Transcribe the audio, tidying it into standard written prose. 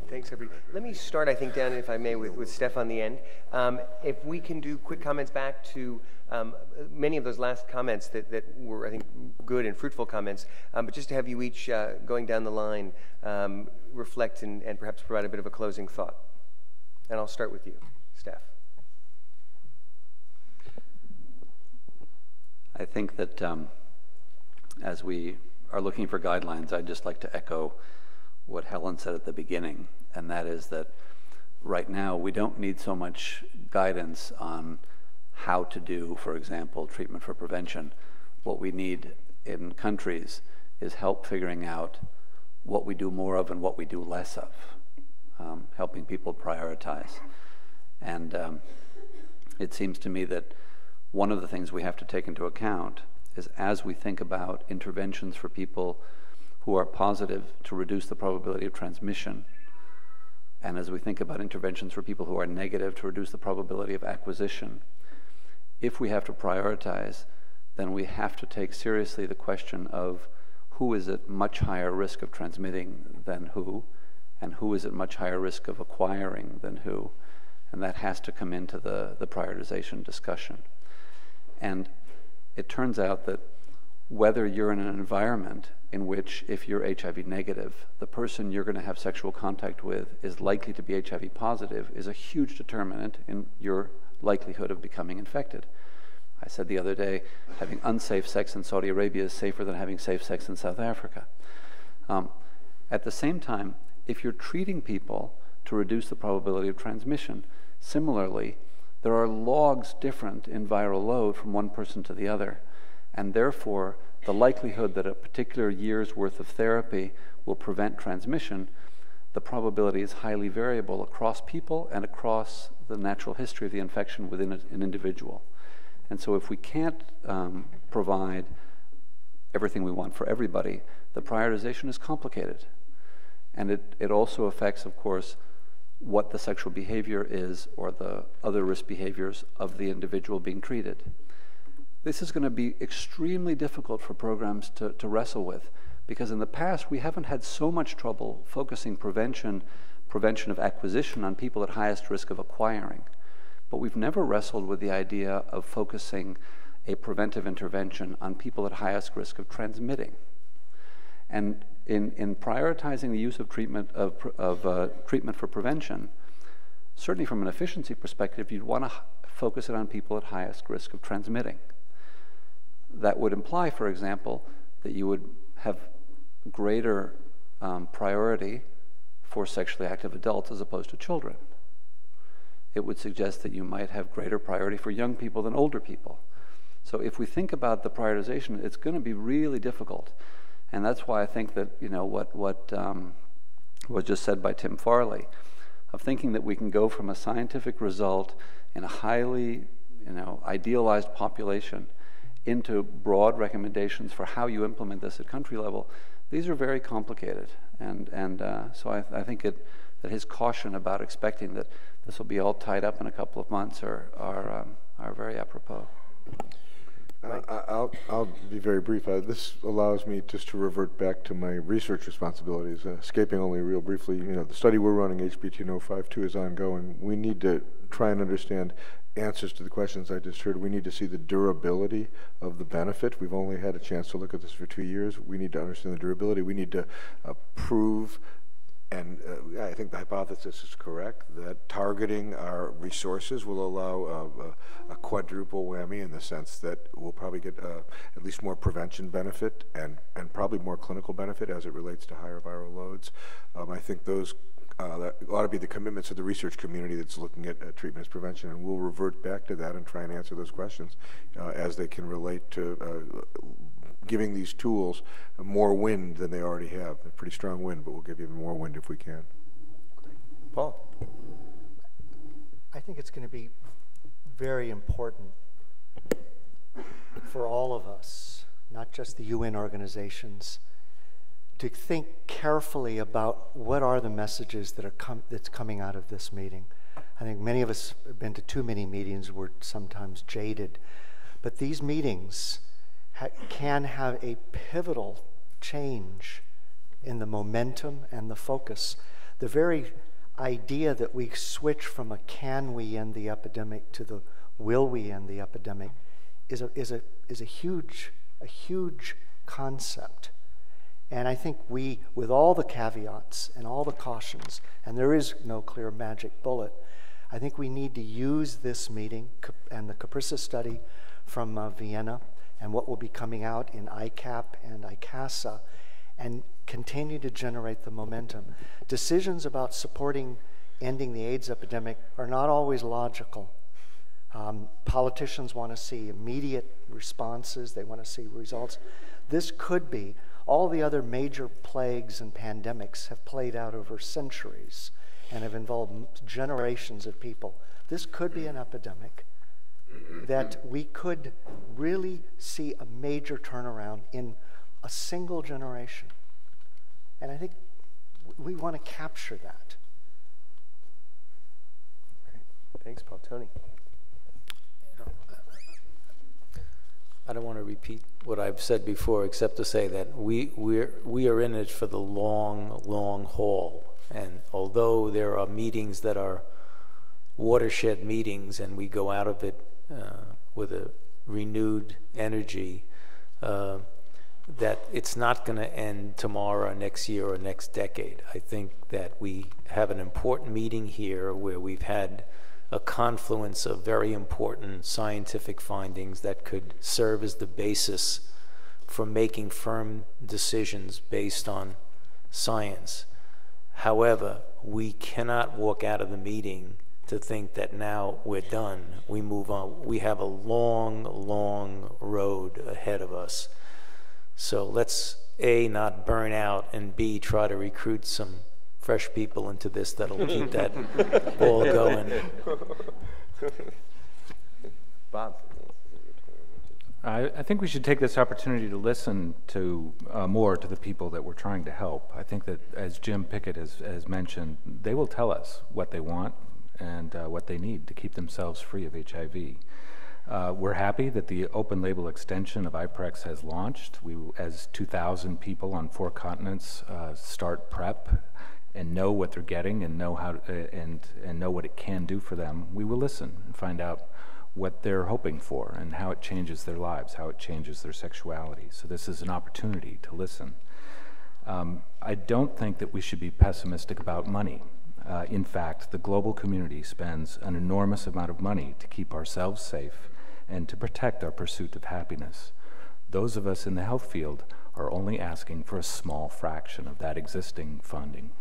Thanks, everybody. Let me start, I think, down, if I may, with Steph on the end. If we can do quick comments back to many of those last comments that were, I think, good and fruitful comments, but just to have you each, going down the line, reflect and perhaps provide a bit of a closing thought. And I'll start with you, Steph. I think that as we are looking for guidelines, I'd just like to echo what Helen said at the beginning, and that is that right now we don't need so much guidance on how to do, for example, treatment for prevention. What we need in countries is help figuring out what we do more of and what we do less of, helping people prioritize. And it seems to me that one of the things we have to take into account is, as we think about interventions for people who are positive to reduce the probability of transmission, and as we think about interventions for people who are negative to reduce the probability of acquisition, if we have to prioritize, then we have to take seriously the question of who is at much higher risk of transmitting than who, and who is at much higher risk of acquiring than who, and that has to come into the prioritization discussion. And it turns out that whether you're in an environment in which, if you're HIV negative, the person you're going to have sexual contact with is likely to be HIV positive is a huge determinant in your likelihood of becoming infected. I said the other day, having unsafe sex in Saudi Arabia is safer than having safe sex in South Africa. At the same time, if you're treating people to reduce the probability of transmission, similarly, there are logs different in viral load from one person to the other, and therefore the likelihood that a particular year's worth of therapy will prevent transmission, the probability is highly variable across people and across the natural history of the infection within an individual. And so if we can't provide everything we want for everybody, the prioritization is complicated. And it also affects, of course, what the sexual behavior is or the other risk behaviors of the individual being treated. This is going to be extremely difficult for programs to wrestle with, because in the past we haven't had so much trouble focusing prevention of acquisition on people at highest risk of acquiring. But we've never wrestled with the idea of focusing a preventive intervention on people at highest risk of transmitting. And in prioritizing the use of treatment for prevention, certainly from an efficiency perspective, you'd want to focus it on people at highest risk of transmitting. That would imply, for example, that you would have greater priority for sexually active adults as opposed to children. It would suggest that you might have greater priority for young people than older people. So if we think about the prioritization, it's going to be really difficult. And that's why I think that, you know, what was just said by Tim Farley, of thinking that we can go from a scientific result in a highly, idealized population into broad recommendations for how you implement this at country level, these are very complicated. And so I think that his caution about expecting that this will be all tied up in a couple of months are very apropos. I'll be very brief. This allows me just to revert back to my research responsibilities. Escaping only real briefly, the study we're running, HB-1052, is ongoing. We need to try and understand answers to the questions I just heard. We need to see the durability of the benefit. We've only had a chance to look at this for 2 years. We need to understand the durability. We need to prove, and I think the hypothesis is correct, that targeting our resources will allow a quadruple whammy, in the sense that we'll probably get at least more prevention benefit and probably more clinical benefit as it relates to higher viral loads. I think those ought to be the commitments of the research community that's looking at treatment as prevention, and we'll revert back to that and try and answer those questions as they can relate to giving these tools more wind than they already have. They're pretty strong wind, but we'll give even more wind if we can. Paul? I think it's going to be very important for all of us, not just the UN organizations, to think carefully about what are the messages that are that's coming out of this meeting. I think many of us have been to too many meetings. We're sometimes jaded. But these meetings can have a pivotal change in the momentum and the focus. The very idea that we switch from a can we end the epidemic to the will we end the epidemic is a huge concept. And I think we, with all the caveats and all the cautions, and there is no clear magic bullet, I think we need to use this meeting and the Caprissa study from Vienna and what will be coming out in ICAP and ICASA and continue to generate the momentum. Decisions about supporting ending the AIDS epidemic are not always logical. Politicians want to see immediate responses. They want to see results. This could be. All the other major plagues and pandemics have played out over centuries and have involved generations of people. This could be an epidemic that we could really see a major turnaround in a single generation. And I think we want to capture that. Great. Thanks, Paul. Tony? I don't want to repeat what I've said before, except to say that we are in it for the long haul. And although there are meetings that are watershed meetings and we go out of it with a renewed energy, that it's not going to end tomorrow or next year or next decade. I think that we have an important meeting here where we've had a confluence of very important scientific findings that could serve as the basis for making firm decisions based on science. However, we cannot walk out of the meeting to think that now we're done. We move on. We have a long road ahead of us. So let's A, not burn out, and B, try to recruit some fresh people into this that'll keep that ball going. Bob? I think we should take this opportunity to listen to more to the people that we're trying to help. I think that, as Jim Pickett has mentioned, they will tell us what they want and what they need to keep themselves free of HIV. We're happy that the open label extension of IPREX has launched. As 2,000 people on 4 continents start PrEP and know what they're getting and know how and know what it can do for them, we will listen and find out what they're hoping for and how it changes their lives, how it changes their sexuality. So this is an opportunity to listen. I don't think that we should be pessimistic about money. In fact, the global community spends an enormous amount of money to keep ourselves safe and to protect our pursuit of happiness. Those of us in the health field are only asking for a small fraction of that existing funding.